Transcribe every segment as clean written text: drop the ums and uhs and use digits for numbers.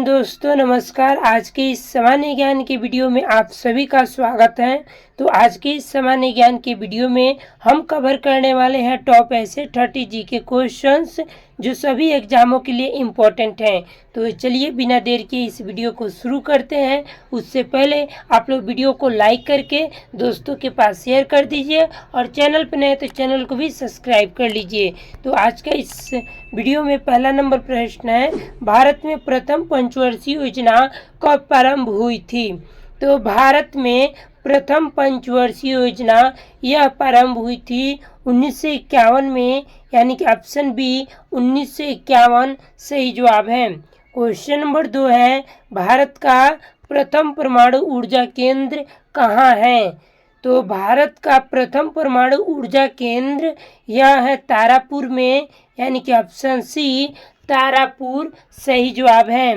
Morning दोस्तों, नमस्कार। आज के इस सामान्य ज्ञान के वीडियो में आप सभी का स्वागत है। तो आज के इस सामान्य ज्ञान के वीडियो में हम कवर करने वाले हैं टॉप ऐसे 30 जी के क्वेश्चंस जो सभी एग्जामों के लिए इम्पोर्टेंट हैं। तो चलिए बिना देर के इस वीडियो को शुरू करते हैं। उससे पहले आप लोग वीडियो को लाइक करके दोस्तों के पास शेयर कर दीजिए और चैनल पर नए तो चैनल को भी सब्सक्राइब कर लीजिए। तो आज का इस वीडियो में पहला नंबर प्रश्न है, भारत में प्रथम पंचवर्षीय योजना कब प्रारंभ हुई थी? तो भारत में प्रथम पंचवर्षीय योजना यह प्रारंभ हुई थी 1951 में, यानी कि ऑप्शन बी 1951 सही जवाब है। क्वेश्चन नंबर 2 है, भारत का प्रथम परमाणु ऊर्जा केंद्र कहाँ है? तो भारत का प्रथम परमाणु ऊर्जा केंद्र यह है तारापुर में, यानी कि ऑप्शन सी तारापुर सही जवाब है।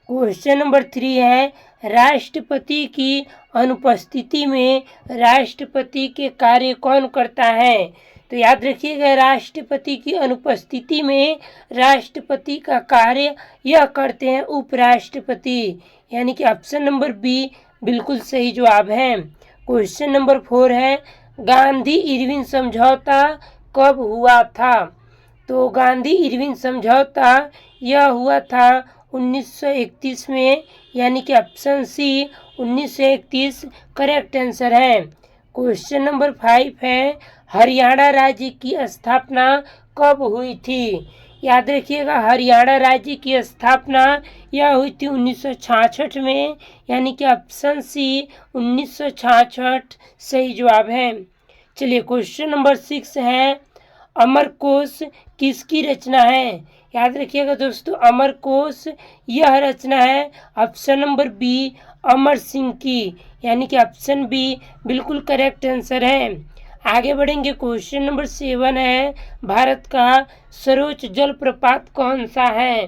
क्वेश्चन नंबर 3 है, राष्ट्रपति की अनुपस्थिति में राष्ट्रपति के कार्य कौन करता है? तो याद रखिएगा, राष्ट्रपति की अनुपस्थिति में राष्ट्रपति का कार्य यह करते हैं उपराष्ट्रपति, यानी कि ऑप्शन नंबर बी बिल्कुल सही जवाब है। क्वेश्चन नंबर 4 है, गांधी इरविन समझौता कब हुआ था? तो गांधी इरविन समझौता यह हुआ था 1931 में, यानी कि ऑप्शन सी 1931 करेक्ट आंसर है। क्वेश्चन नंबर 5 है, हरियाणा राज्य की स्थापना कब हुई थी? याद रखिएगा, हरियाणा राज्य की स्थापना यह हुई थी 1966 में, यानी कि ऑप्शन सी 1966 सही जवाब है। चलिए क्वेश्चन नंबर 6 है, अमरकोश किसकी रचना है? याद रखिएगा दोस्तों, अमरकोश यह रचना है option number B Amar Singh की, यानी कि ऑप्शन बी बिल्कुल करेक्ट आंसर है। आगे बढ़ेंगे। क्वेश्चन नंबर 7 है, भारत का सर्वोच्च जलप्रपात कौन सा है?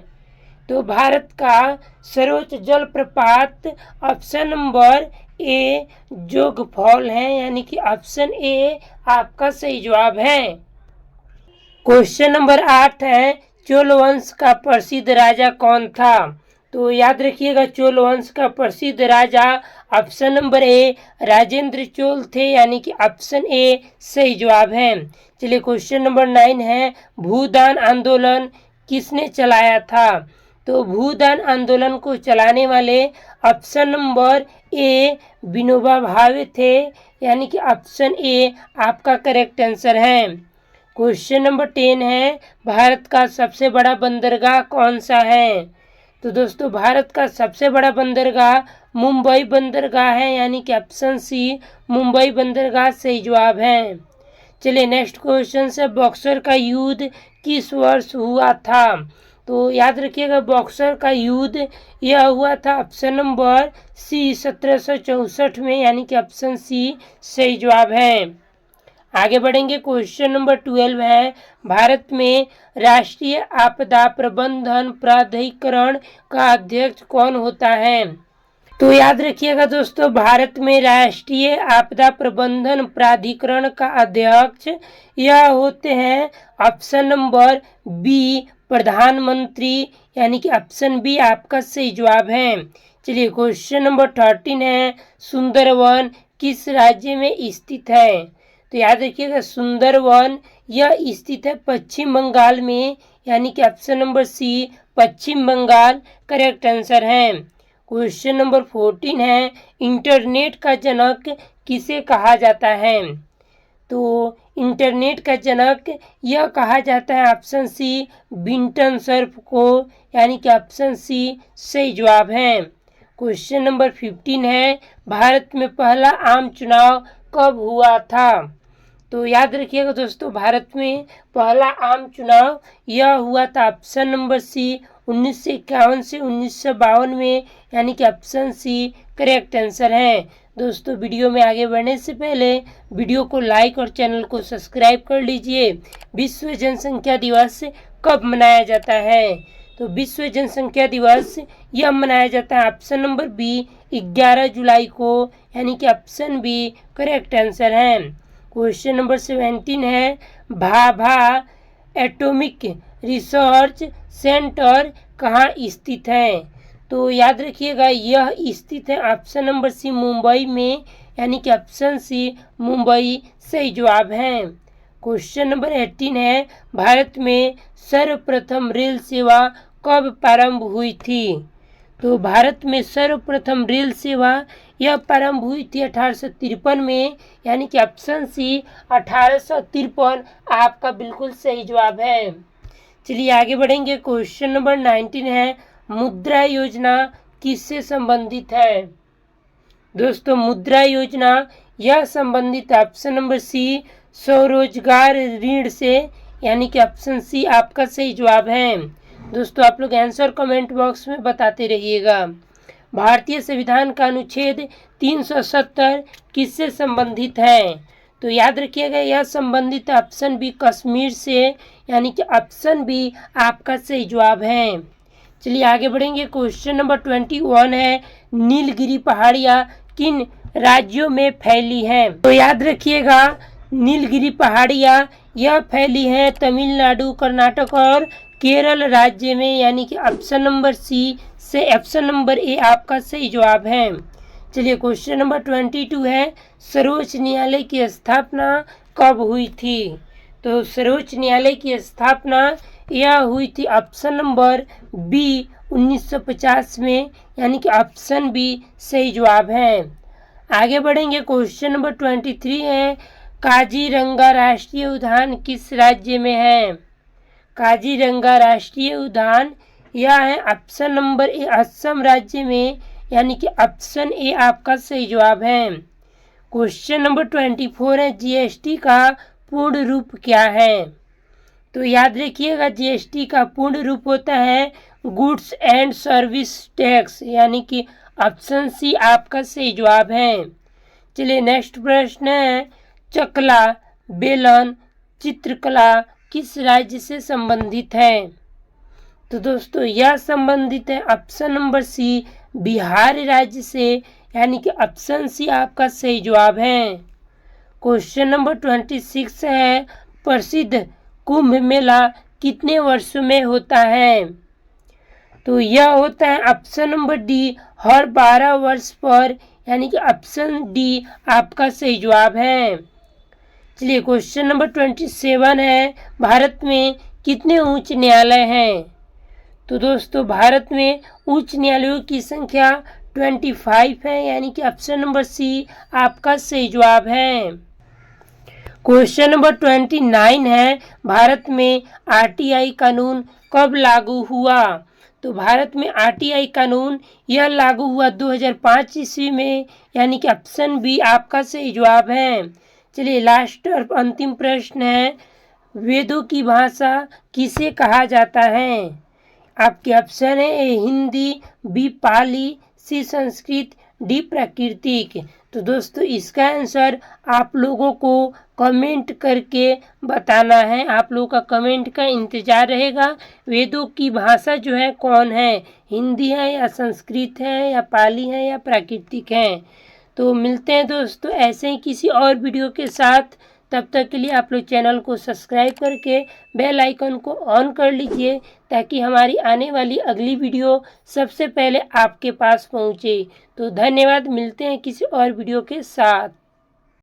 तो भारत का सर्वोच्च जलप्रपात ऑप्शन नंबर ए जोग फॉल है, यानी कि ऑप्शन ए आपका सही जवाब है। क्वेश्चन नंबर 8 है, चोल वंश का प्रसिद्ध राजा कौन था? तो याद रखिएगा, चोल वंश का प्रसिद्ध राजा option number A Rajendra Chola थे, यानी कि ऑप्शन ए सही जवाब है। चलिए क्वेश्चन नंबर 9 है, भूदान आंदोलन किसने चलाया था? तो भूदान आंदोलन को चलाने वाले ऑप्शन नंबर ए विनोबा भावे थे, यानी कि ऑप्शन ए आपका करेक्ट आंसर है। क्वेश्चन नंबर 10 है, भारत का सबसे बड़ा बंदरगाह कौन सा है? तो दोस्तों, भारत का सबसे बड़ा बंदरगाह मुंबई बंदरगाह है, यानी कि ऑप्शन सी मुंबई बंदरगाह सही जवाब है। चलिए नेक्स्ट क्वेश्चन से, बक्सर का युद्ध किस वर्ष हुआ था? तो याद रखिएगा, बक्सर का युद्ध यह हुआ था ऑप्शन नंबर सी 1764 में, यानी कि ऑप्शन सी सही जवाब है। आगे बढ़ेंगे। क्वेश्चन नंबर 12 है, भारत में राष्ट्रीय आपदा प्रबंधन प्राधिकरण का अध्यक्ष कौन होता है? तो याद रखिएगा दोस्तों, भारत में राष्ट्रीय आपदा प्रबंधन प्राधिकरण का अध्यक्ष यह होते हैं ऑप्शन नंबर बी प्रधानमंत्री, यानी कि ऑप्शन बी आपका सही जवाब है। चलिए क्वेश्चन नंबर 13 है, सुंदरवन किस राज्य में स्थित है? तो याद रखिएगा, सुंदरवन यह स्थित है पश्चिम बंगाल में, यानी कि ऑप्शन नंबर सी पश्चिम बंगाल करेक्ट आंसर है। क्वेश्चन नंबर 14 है, इंटरनेट का जनक किसे कहा जाता है? तो इंटरनेट का जनक यह कहा जाता है ऑप्शन सी विंटन सर्फ को, यानी कि ऑप्शन सी सही जवाब है। क्वेश्चन नंबर 15 है, भारत में पहला आम चुनाव कब हुआ था? तो याद रखिएगा दोस्तों, भारत में पहला आम चुनाव यह हुआ था ऑप्शन नंबर सी 1951 से 1952 में, यानी कि ऑप्शन सी करेक्ट आंसर है। दोस्तों, वीडियो में आगे बढ़ने से पहले वीडियो को लाइक और चैनल को सब्सक्राइब कर लीजिए। विश्व जनसंख्या दिवस कब मनाया जाता है? तो विश्व जनसंख्या दिवस यह मनाया जाता है ऑप्शन नंबर बी 11 जुलाई को, यानी कि ऑप्शन बी करेक्ट आंसर है। क्वेश्चन नंबर 17 है, भाभा एटॉमिक रिसर्च सेंटर कहाँ स्थित है? तो याद रखिएगा यह स्थित है ऑप्शन नंबर सी मुंबई में, यानी कि ऑप्शन सी मुंबई सही जवाब है। क्वेश्चन नंबर 18 है, भारत में सर्वप्रथम रेल सेवा कब प्रारंभ हुई थी? तो भारत में सर्वप्रथम रेल सेवा यह प्रारंभ हुई थी 1853 में, यानी कि ऑप्शन सी 1853 आपका बिल्कुल सही जवाब है। चलिए आगे बढ़ेंगे। क्वेश्चन नंबर 19 है, मुद्रा योजना किससे संबंधित है? दोस्तों मुद्रा योजना यह संबंधित ऑप्शन नंबर सी स्वरोजगार ऋण से, यानी कि ऑप्शन सी आपका सही जवाब है। दोस्तों आप लोग आंसर कमेंट बॉक्स में बताते रहिएगा। भारतीय संविधान का अनुच्छेद 370 किससे संबंधित है? तो याद रखिएगा यह संबंधित ऑप्शन बी कश्मीर से, यानी कि ऑप्शन बी आपका सही जवाब है। चलिए आगे बढ़ेंगे। क्वेश्चन नंबर 21 है, नीलगिरी पहाड़ियाँ किन राज्यों में फैली हैं? तो याद रखिएगा नीलगिरी पहाड़ियाँ यह फैली हैं तमिलनाडु, कर्नाटक और केरल राज्य में, यानी कि ऑप्शन नंबर सी से ऑप्शन नंबर ए आपका सही जवाब है। चलिए क्वेश्चन नंबर 22 है, सर्वोच्च न्यायालय की स्थापना कब हुई थी? तो सर्वोच्च न्यायालय की स्थापना यह हुई थी ऑप्शन नंबर बी 1950 में, यानी कि ऑप्शन बी सही जवाब है। आगे बढ़ेंगे। क्वेश्चन नंबर 23 है, काजीरंगा राष्ट्रीय उद्यान किस राज्य में है? काजीरंगा राष्ट्रीय उद्यान यह है ऑप्शन नंबर ए असम राज्य में, यानी कि ऑप्शन ए आपका सही जवाब है। क्वेश्चन नंबर 24 है, जीएसटी का पूर्ण रूप क्या है? तो याद रखिएगा जीएसटी का पूर्ण रूप होता है गुड्स एंड सर्विस टैक्स, यानी कि ऑप्शन सी आपका सही जवाब है। चलिए नेक्स्ट प्रश्न है, चकला बेलन चित्रकला किस राज्य से संबंधित है? तो दोस्तों यह संबंधित है ऑप्शन नंबर सी बिहार राज्य से, यानी कि ऑप्शन सी आपका सही जवाब है। क्वेश्चन नंबर 26 है, प्रसिद्ध कुंभ मेला कितने वर्षों में होता है? तो यह होता है ऑप्शन नंबर डी हर 12 वर्ष पर, यानी कि ऑप्शन डी आपका सही जवाब है। चलिए क्वेश्चन नंबर 27 है, भारत में कितने उच्च न्यायालय हैं? तो दोस्तों भारत में उच्च न्यायालयों की संख्या 25 है, यानी कि ऑप्शन नंबर सी आपका सही जवाब है। क्वेश्चन नंबर 29 है, भारत में आरटीआई कानून कब लागू हुआ? तो भारत में आरटीआई कानून यह लागू हुआ 2005 ईस्वी में, यानी कि ऑप्शन बी आपका सही जवाब है। चलिए लास्ट और अंतिम प्रश्न है, वेदों की भाषा किसे कहा जाता है? आपके ऑप्शन है ए हिंदी, बी पाली, सी संस्कृत, डी प्राकृतिक। तो दोस्तों इसका आंसर आप लोगों को कमेंट करके बताना है, आप लोगों का कमेंट का इंतजार रहेगा। वेदों की भाषा जो है कौन है, हिंदी है या संस्कृत है या पाली है या प्राकृतिक है? तो मिलते हैं दोस्तों ऐसे ही किसी और वीडियो के साथ। तब तक के लिए आप लोग चैनल को सब्सक्राइब करके बेल आइकन को ऑन कर लीजिए, ताकि हमारी आने वाली अगली वीडियो सबसे पहले आपके पास पहुंचे। तो धन्यवाद, मिलते हैं किसी और वीडियो के साथ।